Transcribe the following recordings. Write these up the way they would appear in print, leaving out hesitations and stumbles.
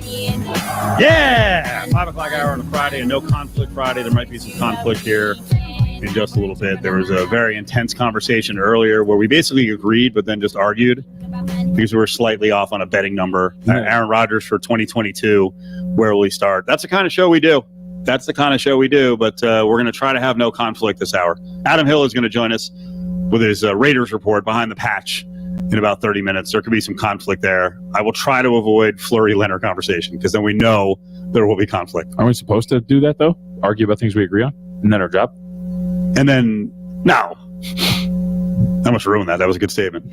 Yeah! 5 o'clock hour on a Friday, and no conflict Friday. There might be some conflict here in just a little bit. There was a very intense conversation earlier where we basically agreed, but then just argued because we were slightly off on a betting number. Aaron Rodgers for 2022, where will he start? That's the kind of show we do. But we're going to try to have no conflict this hour. Adam Hill is going to join us with his Raiders report behind the patch in about 30 minutes. There could be some conflict there. I will try to avoid Fleury Leonard conversation because then we know there will be conflict. Aren't we supposed to do that, though? Argue about things we agree on? Isn't that our job? And then, no. I must ruin that. That was a good statement.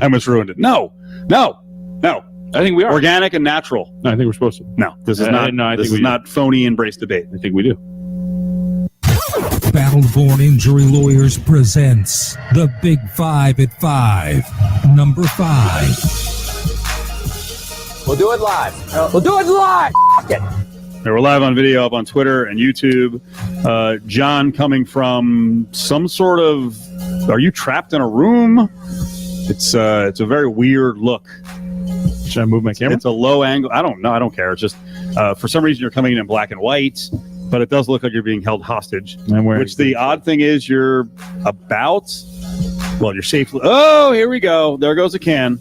I must ruined it. No. I think we are. Organic and natural. No, I think we're supposed to. No, this is not. No, this is not phony embrace debate. I think we do. Battleborn Injury Lawyers presents the Big 5 at 5. Number 5. We'll do it live. F*** it. We're live on video up on Twitter and YouTube. John coming from some sort of, are you trapped in a room? It's a very weird look. Should I move my camera? It's a low angle. I don't know. I don't care. It's just for some reason you're coming in black and white, but it does look like you're being held hostage. Which the odd thing is you're you're safely. Oh, here we go. There goes a can.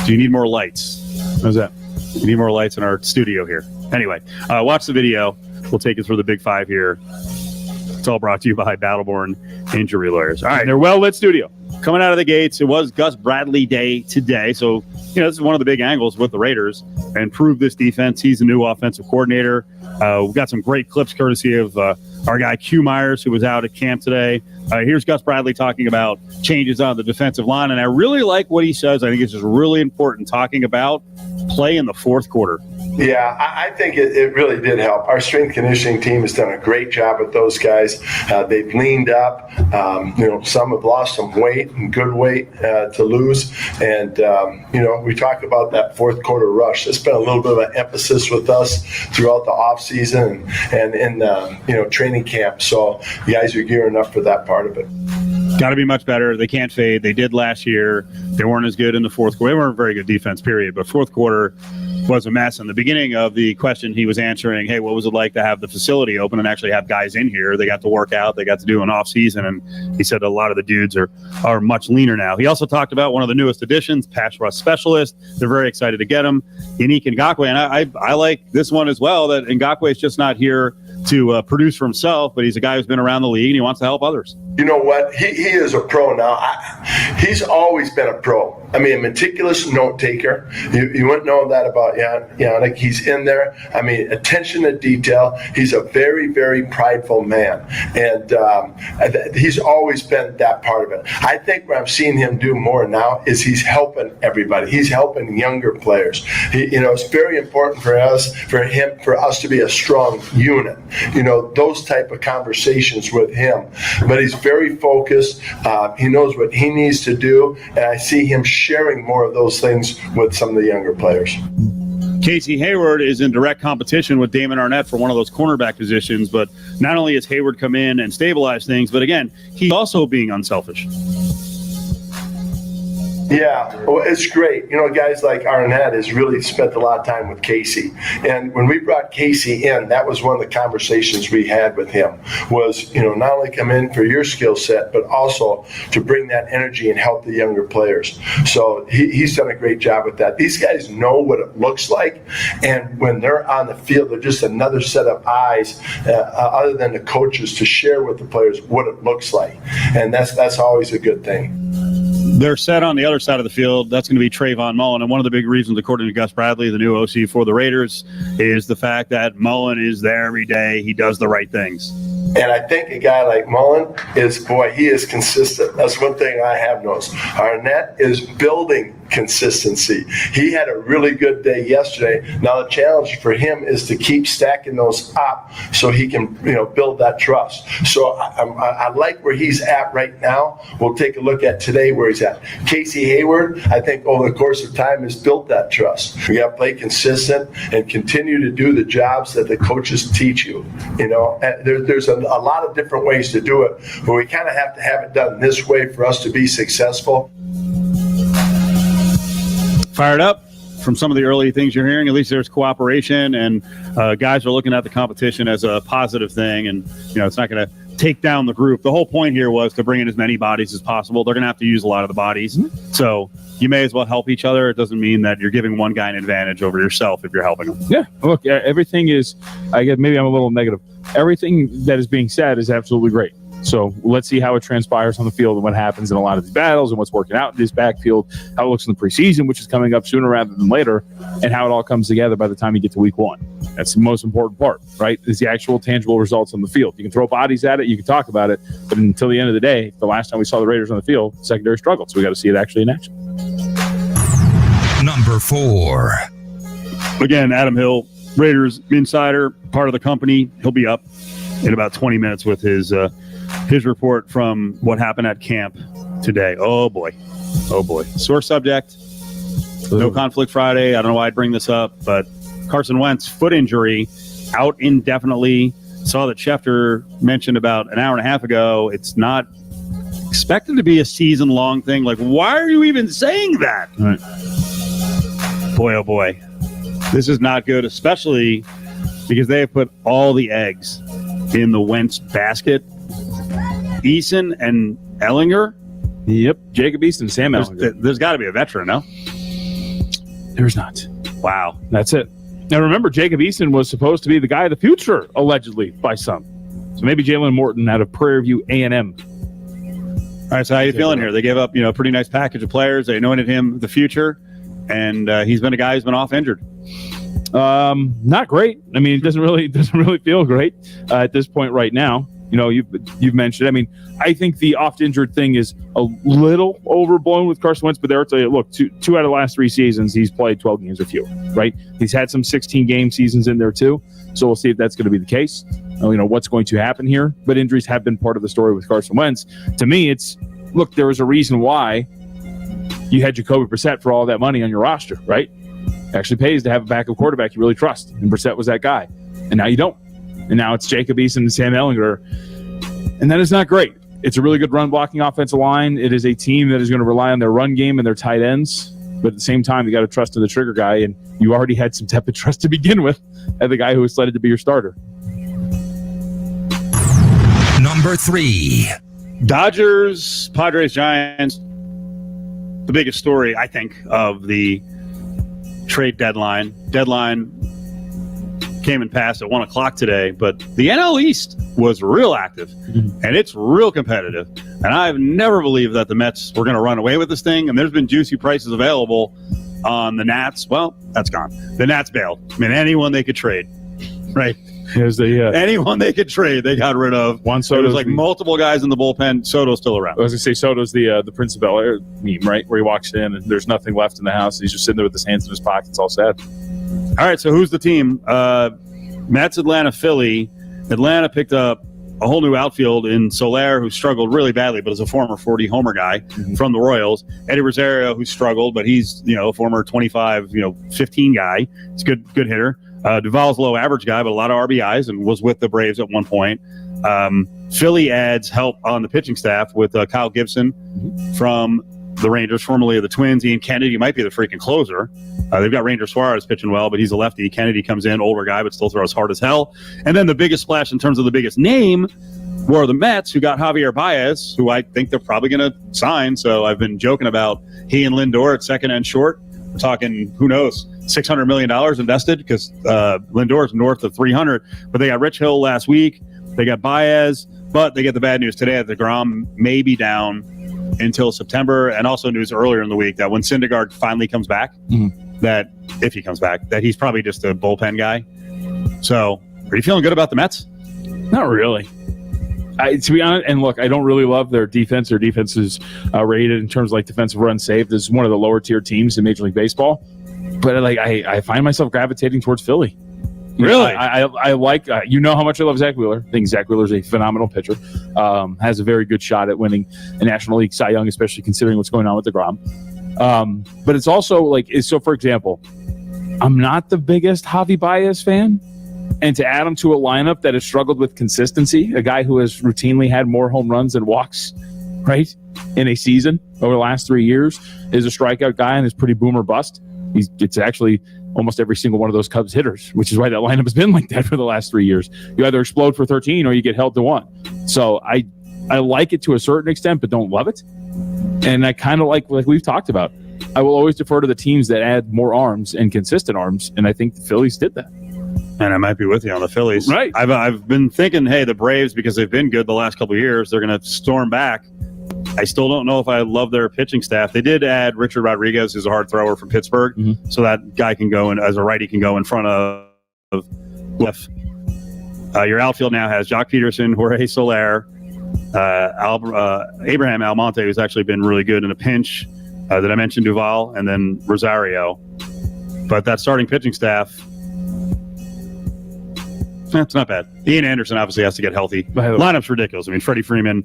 Do you need more lights? How's that? We need more lights in our studio here. Anyway, watch the video. We'll take it through the Big 5 here. It's all brought to you by Battleborn Injury Lawyers. All right, they're well-lit studio. Coming out of the gates, it was Gus Bradley Day today. So, this is one of the big angles with the Raiders and prove this defense. He's the new offensive coordinator. We've got some great clips courtesy of our guy Q Myers, who was out at camp today. Here's Gus Bradley talking about changes on the defensive line. And I really like what he says. I think it's just really important talking about play in the fourth quarter. Yeah, I think it really did help. Our strength conditioning team has done a great job with those guys. They've leaned up. Some have lost some weight and good weight to lose. And, we talk about that fourth quarter rush. It's been a little bit of an emphasis with us throughout the offseason and in, training camp. So the guys are gearing up for that part of it. Got to be much better. They can't fade. They did last year. They weren't as good in the fourth quarter. They weren't a very good defense, period. But fourth quarter was a mess. In the beginning of the question, he was answering, hey, what was it like to have the facility open and actually have guys in here? They got to work out. They got to do an off season. And he said a lot of the dudes are much leaner now. He also talked about one of the newest additions, pass rush specialist. They're very excited to get him, Yannick Ngakoue. And I like this one as well, that Ngakoue is just not here to produce for himself, but he's a guy who's been around the league and he wants to help others. You know what? He is a pro now. He's always been a pro. I mean, a meticulous note taker. You wouldn't know that about Yannick. He's in there. I mean, attention to detail. He's a very, very prideful man. And he's always been that part of it. I think what I'm seeing him do more now is he's helping everybody. He's helping younger players. It's very important for us to be a strong unit. Those type of conversations with him. But he's very focused. He knows what he needs to do. And I see him sharing more of those things with some of the younger players. Casey Hayward is in direct competition with Damon Arnett for one of those cornerback positions, but not only has Hayward come in and stabilized things, but again, he's also being unselfish. Yeah, well, it's great. Guys like Arnett has really spent a lot of time with Casey. And when we brought Casey in, that was one of the conversations we had with him was, not only come in for your skill set, but also to bring that energy and help the younger players. So he's done a great job with that. These guys know what it looks like. And when they're on the field, they're just another set of eyes other than the coaches to share with the players what it looks like. And that's always a good thing. They're set on the other side of the field. That's going to be Trayvon Mullen. And one of the big reasons, according to Gus Bradley, the new OC for the Raiders, is the fact that Mullen is there every day. He does the right things. And I think a guy like Mullen he is consistent. That's one thing I have noticed. Arnett is building consistency. He had a really good day yesterday. Now the challenge for him is to keep stacking those up so he can, build that trust. So I like where he's at right now. We'll take a look at today where he's at. Casey Hayward, I think over the course of time has built that trust. You got to play consistent and continue to do the jobs that the coaches teach you. There's a lot of different ways to do it, but we kind of have to have it done this way for us to be successful. Fired up from some of the early things you're hearing, at least there's cooperation, and guys are looking at the competition as a positive thing, and it's not going to take down the group. The whole point here was to bring in as many bodies as possible. They're going to have to use a lot of the bodies. So you may as well help each other. It doesn't mean that you're giving one guy an advantage over yourself if you're helping them. Yeah. Look, everything is, I guess maybe I'm a little negative. Everything that is being said is absolutely great. So let's see how it transpires on the field and what happens in a lot of these battles and what's working out in this backfield, how it looks in the preseason, which is coming up sooner rather than later, and how it all comes together by the time you get to week 1. That's the most important part, right? Is the actual tangible results on the field. You can throw bodies at it, you can talk about it, but until the end of the day, the last time we saw the Raiders on the field, the secondary struggled. So we got to see it actually in action. Number 4. Again, Adam Hill, Raiders insider, part of the company. He'll be up in about 20 minutes with his report from what happened at camp today. Oh boy. Sore subject. No conflict Friday. I don't know why I'd bring this up, but Carson Wentz, foot injury, out indefinitely. Saw that Schefter mentioned about an hour and a half ago. It's not expected to be a season-long thing. Like, why are you even saying that? All right. Boy, oh boy. This is not good, especially because they have put all the eggs in the Wentz basket. Eason and Ellinger. Yep. Jacob Eason, Sam Ellinger. There's got to be a veteran, no? There's not. Wow. That's it. Now, remember, Jacob Eason was supposed to be the guy of the future, allegedly, by some. So maybe Jalen Morton out of Prairie View A&M. All right, so how you feeling here? They gave up, a pretty nice package of players. They anointed him the future, and he's been a guy who's been off injured. Not great. I mean, it doesn't really feel great at this point right now. You've mentioned. I mean, I think the oft-injured thing is a little overblown with Carson Wentz, but there, look, two out of the last 3 seasons, he's played 12 games or fewer, right? He's had some 16-game seasons in there, too, so we'll see if that's going to be the case. What's going to happen here, but injuries have been part of the story with Carson Wentz. To me, look, there was a reason why you had Jacoby Brissett for all that money on your roster, right? It actually pays to have a backup quarterback you really trust, and Brissett was that guy, and now you don't. And now it's Jacob Eason and Sam Ellinger. And that is not great. It's a really good run-blocking offensive line. It is a team that is going to rely on their run game and their tight ends. But at the same time, you got to trust in the trigger guy. And you already had some tepid trust to begin with at the guy who was slated to be your starter. Number 3. Dodgers, Padres, Giants. The biggest story, I think, of the trade deadline. Deadline came and passed at 1 o'clock today, but the NL East was real active, and it's real competitive. And I've never believed that the Mets were going to run away with this thing, and there's been juicy prices available on the Nats. Well, that's gone. The Nats bailed. I mean, anyone they could trade, right? Anyone they could trade, they got rid of. Juan Soto. There was like multiple guys in the bullpen. Soto's still around. I was going to say Soto's the Prince of Bel-Air meme, right? Where he walks in and there's nothing left in the house. He's just sitting there with his hands in his pockets, all sad. All right, so who's the team? Mets, Atlanta, Philly. Atlanta picked up a whole new outfield in Soler, who struggled really badly, but is a former 40 homer guy from the Royals. Eddie Rosario, who struggled, but he's a former 25, 15 guy. He's a good hitter. Duvall's a low average guy, but a lot of RBIs, and was with the Braves at one point. Philly adds help on the pitching staff with Kyle Gibson from the Rangers, formerly of the Twins. Ian Kennedy might be the freaking closer. They've got Ranger Suarez pitching well, but he's a lefty. Kennedy comes in, older guy, but still throws hard as hell. And then the biggest splash in terms of the biggest name were the Mets, who got Javier Baez, who I think they're probably going to sign. So I've been joking about he and Lindor at second and short. We're talking, who knows, $600 million invested, because Lindor's north of 300. But they got Rich Hill last week. They got Baez, but they get the bad news today that DeGrom may be down until September, and also news earlier in the week that when Syndergaard finally comes back, that if he comes back, that he's probably just a bullpen guy. So, are you feeling good about the Mets? Not really. To be honest, and look, I don't really love their defense. Their defense is rated in terms of like defensive run saved as one of the lower tier teams in Major League Baseball. But I find myself gravitating towards Philly. Really? I like, how much I love Zach Wheeler. I think Zach Wheeler is a phenomenal pitcher. Has a very good shot at winning a National League Cy Young, especially considering what's going on with DeGrom. But it's also so for example, I'm not the biggest Javi Baez fan. And to add him to a lineup that has struggled with consistency, a guy who has routinely had more home runs than walks, right, in a season over the last 3 years, is a strikeout guy and is pretty boomer bust. It's actually almost every single one of those Cubs hitters, which is why that lineup has been like that for the last 3 years. You either explode for 13 or you get held to 1. So I like it to a certain extent, but don't love it. And I kind of like we've talked about, I will always defer to the teams that add more arms and consistent arms, and I think the Phillies did that. And I might be with you on the Phillies. Right. I've been thinking, hey, the Braves, because they've been good the last couple of years, they're going to storm back. I still don't know if I love their pitching staff. They did add Richard Rodriguez, who's a hard thrower from Pittsburgh, so that guy can go in as a righty, can go in front of left. Your outfield now has Jock Peterson, Jorge Soler, Abraham Almonte, who's actually been really good in a pinch. Did I mention Duvall? And then Rosario. But that starting pitching staff, it's not bad. Ian Anderson obviously has to get healthy. Lineup's ridiculous. I mean, Freddie Freeman,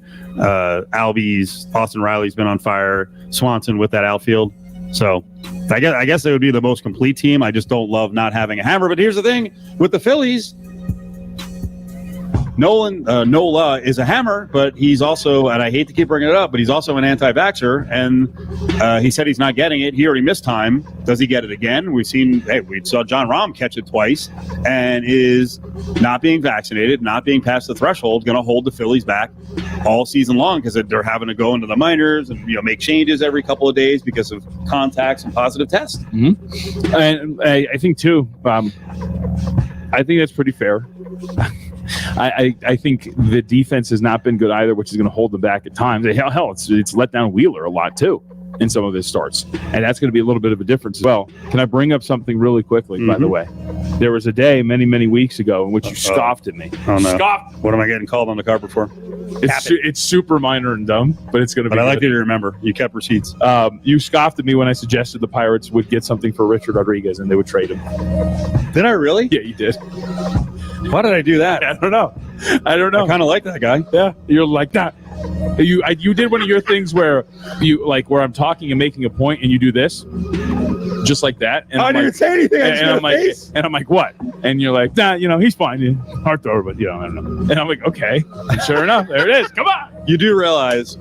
Albies, Austin Riley's been on fire, Swanson with that outfield. So I guess they would be the most complete team. I just don't love not having a hammer. But here's the thing with the Phillies. Nola is a hammer, but he's also, and I hate to keep bringing it up, but he's also an anti-vaxxer, and he said he's not getting it. He already missed time. Does he get it again? We saw John Rahm catch it twice, and is not being vaccinated, not being past the threshold, going to hold the Phillies back all season long because they're having to go into the minors and make changes every couple of days because of contacts and positive tests. Mm-hmm. And I think too, I think that's pretty fair. I think the defense has not been good either, which is going to hold them back at times. Hell, it's let down Wheeler a lot too in some of his starts, and that's going to be a little bit of a difference as well. Can I bring up something really quickly? By the way, there was a day many weeks ago in which you scoffed at me. Oh no! Scoffed. What am I getting called on the carpet for? It's super minor and dumb, but it's going to be. But I good. like you to remember. You kept receipts. You scoffed at me when I suggested the Pirates would get something for Richard Rodriguez and they would trade him. Did I really? Yeah, you did. Why did I do that? I don't know. I kind of like that guy. Yeah, you're like that. You did one of your things where where I'm talking and making a point and you do this, just like that. And I didn't say anything. And I'm like, what? And you're like, nah, he's fine. Hard thrower, but I don't know. And I'm like, okay. And sure enough, there it is. Come on. You do realize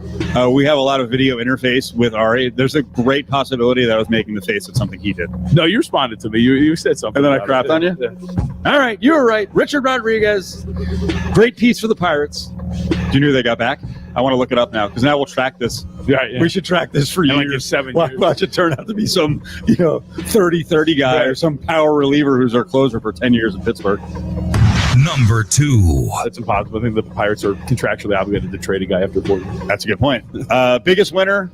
we have a lot of video interface with Ari. There's a great possibility that I was making the face at something he did. No, you responded to me. You said something. And then I crapped on you? Yeah. All right. You were right. Richard Rodriguez, great piece for the Pirates. Do you know they got back? I want to look it up now because now we'll track this. Yeah. We should track this for years. Like 7 years. Watch it turn out to be some 30-30 guy or some power reliever who's our closer for 10 years in Pittsburgh. Number 2. It's impossible. I think that the Pirates are contractually obligated to trade a guy after 4 years. That's a good point. Biggest winner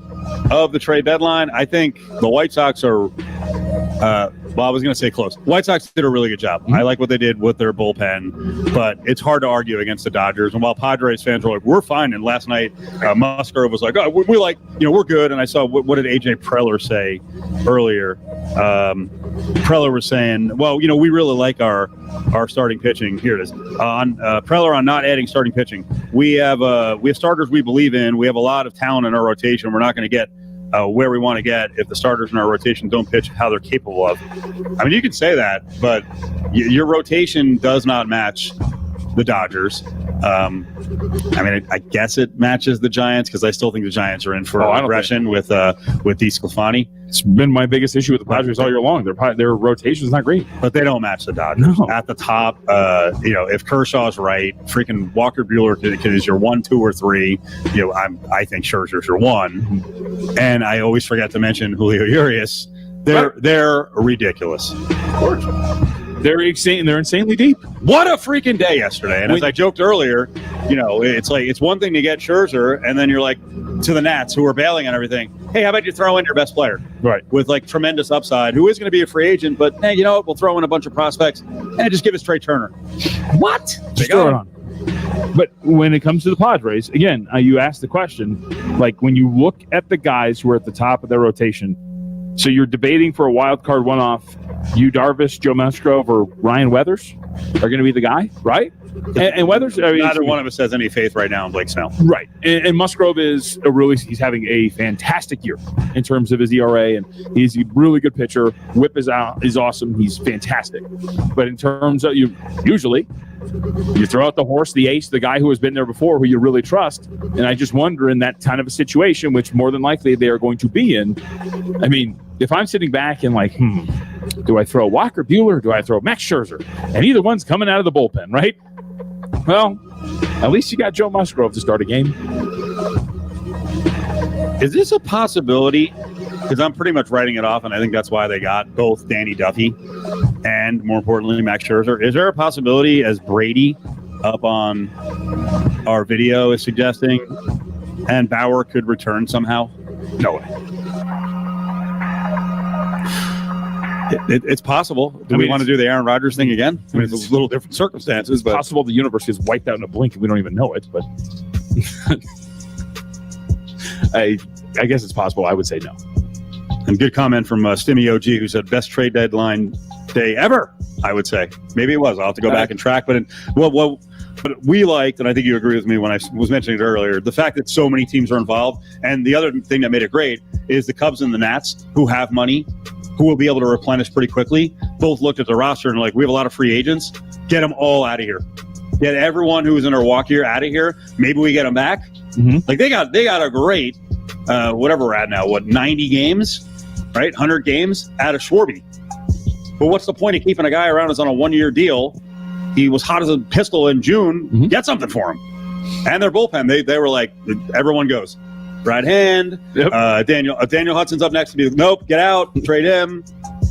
of the trade deadline, I think the White Sox are I was going to say close. White Sox did a really good job. I like what they did with their bullpen, but it's hard to argue against the Dodgers. And while Padres fans were like, we're fine. And last night, Musgrove was like, oh, we like, we're good. And I saw, what did AJ Preller say earlier? Preller was saying, well, we really like our starting pitching. Here it is. Preller on not adding starting pitching. We have starters we believe in. We have a lot of talent in our rotation. We're not going to get where we want to get if the starters in our rotation don't pitch how they're capable of. I mean, you can say that, but your rotation does not match the Dodgers. I guess it matches the Giants because I still think the Giants are in for aggression with DeSclafani. It's been my biggest issue with the Padres all year long. Their rotation is not great, but they don't match the Dodgers. No. At the top. If Kershaw's right, freaking Walker Buehler is your 1, 2, or 3. I think Scherzer's your 1, and I always forget to mention Julio Urias. They're ridiculous. Of course. They're insanely deep. What a freaking day yesterday. And as I joked earlier, it's one thing to get Scherzer, and then you're like to the Nats who are bailing on everything. Hey, how about you throw in your best player? Right. With tremendous upside, who is going to be a free agent, but hey, we'll throw in a bunch of prospects and just give us Trey Turner. What? Just throw it on. But when it comes to the Padres, again, you asked the question, when you look at the guys who are at the top of their rotation, so you're debating for a wild card one-off, Darvish, Joe Musgrove, or Ryan Weathers are going to be the guy, right? And Weathers, I mean, neither one of us has any faith right now in Blake Snell. right. And Musgrove is he's having a fantastic year in terms of his ERA, and he's a really good pitcher. Whip is awesome. He's fantastic. But in terms of usually you throw out the horse, the ace, the guy who has been there before, who you really trust. And I just wonder in that kind of a situation, which more than likely they are going to be in. I mean, if I'm sitting back and like, do I throw Walker Buehler? Do I throw Max Scherzer? And either one's coming out of the bullpen, right? Well, at least you got Joe Musgrove to start a game. Is this a possibility? Because I'm pretty much writing it off, and I think that's why they got both Danny Duffy and, more importantly, Max Scherzer. Is there a possibility, as Brady up on our video is suggesting, and Bauer could return somehow? No way. It's possible. Do we want to do the Aaron Rodgers thing again? I mean, it's a little different circumstances, but possible the universe is wiped out in a blink and we don't even know it. But I guess it's possible. I would say no. And good comment from Stimmy OG, who said best trade deadline day ever. I would say maybe it was. I'll have to go back and track. But what we liked, and I think you agree with me when I was mentioning it earlier, the fact that so many teams are involved. And the other thing that made it great is the Cubs and the Nats, who have money, who will be able to replenish pretty quickly, both looked at the roster and like, we have a lot of free agents. Get them all out of here. Get everyone who was in our walk here out of here. Maybe we get them back. Mm-hmm. Like they got a great, whatever we're at now, 90 games, right? 100 games out of Schwarby. But what's the point of keeping a guy around who's on a 1-year deal? He was hot as a pistol in June. Mm-hmm. Get something for him. And their bullpen, they were like, everyone goes. Right hand. Yep. Daniel Hudson's up next to me. Nope, get out, trade him.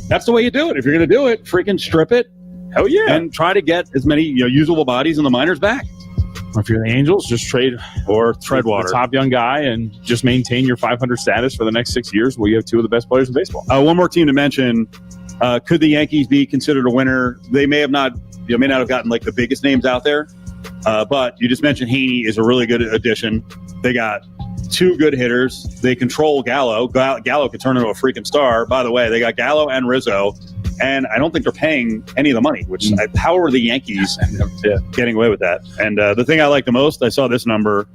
That's the way you do it. If you're going to do it, freaking strip it. Hell yeah. And try to get as many usable bodies in the minors back. Or if you're the Angels, just trade or tread water. The top young guy and just maintain your 500 status for the next 6 years where you have two of the best players in baseball. One more team to mention. Could the Yankees be considered a winner? They may not have gotten like the biggest names out there. But you just mentioned Heaney is a really good addition. They got two good hitters. They control Gallo. Gallo could turn into a freaking star. By the way, they got Gallo and Rizzo, and I don't think they're paying any of the money, which how are the Yankees getting away with that? And the thing I like the most, I saw this number,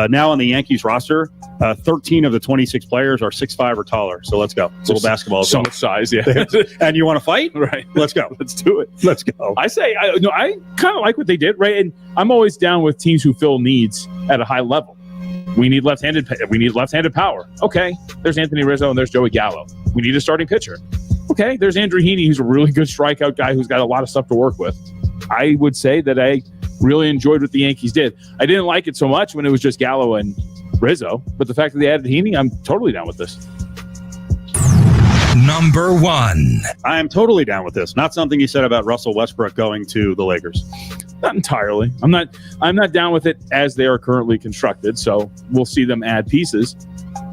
now on the Yankees roster, 13 of the 26 players are 6'5" or taller. So let's go. Little basketball. So much size, yeah. And you want to fight? Right. Let's go. Let's do it. Let's go. I kind of like what they did, right? And I'm always down with teams who fill needs at a high level. We need left-handed power. Okay, there's Anthony Rizzo and there's Joey Gallo. We need a starting pitcher. Okay, there's Andrew Heaney, who's a really good strikeout guy who's got a lot of stuff to work with. I would say that I really enjoyed what the Yankees did. I didn't like it so much when it was just Gallo and Rizzo, but the fact that they added Heaney, I'm totally down with this. Number 1. I am totally down with this. Not something you said about Russell Westbrook going to the Lakers. Not entirely. I'm not down with it as they are currently constructed, so we'll see them add pieces.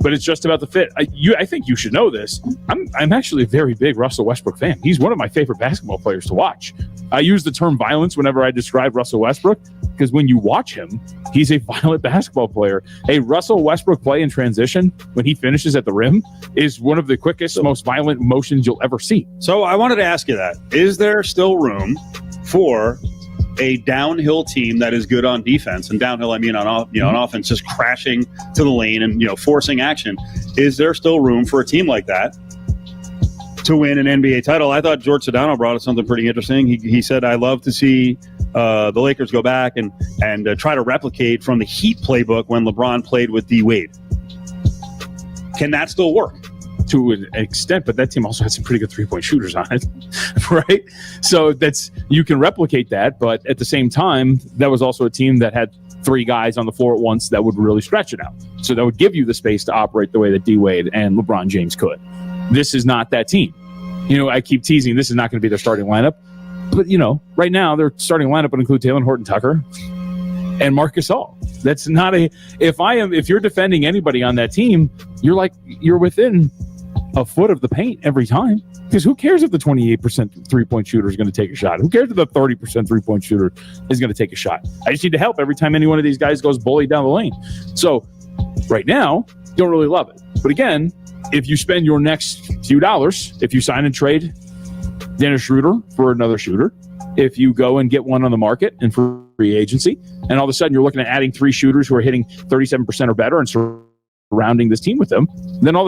But it's just about the fit. I think you should know this. I'm actually a very big Russell Westbrook fan. He's one of my favorite basketball players to watch. I use the term violence whenever I describe Russell Westbrook because when you watch him, he's a violent basketball player. A Russell Westbrook play in transition when he finishes at the rim is one of the quickest, most violent motions you'll ever see. So I wanted to ask you that. Is there still room for a downhill team that is good on defense, and downhill I mean on offense, just crashing to the lane and forcing action? Is there still room for a team like that to win an NBA title? I thought George Sedano brought us something pretty interesting. He said, "I love to see the Lakers go back and try to replicate from the Heat playbook when LeBron played with D Wade." Can that still work? To an extent, but that team also had some pretty good three-point shooters on it, right? So you can replicate that, but at the same time, that was also a team that had three guys on the floor at once that would really stretch it out. So that would give you the space to operate the way that D Wade and LeBron James could. This is not that team. I keep teasing this is not going to be their starting lineup, but right now their starting lineup would include Taylor Horton-Tucker and Marc Gasol. That's not if you're defending anybody on that team, you're within a foot of the paint every time, because who cares if the 28% three-point shooter is going to take a shot? Who cares if the 30% three-point shooter is going to take a shot? I just need to help every time any one of these guys goes bully down the lane. So right now, don't really love it. But again, if you spend your next few dollars, if you sign and trade Dennis Schroeder for another shooter. If you go and get one on the market and free agency, and all of a sudden you're looking at adding 3 shooters who are hitting 37% or better and surrounding this team with them, then all of a sudden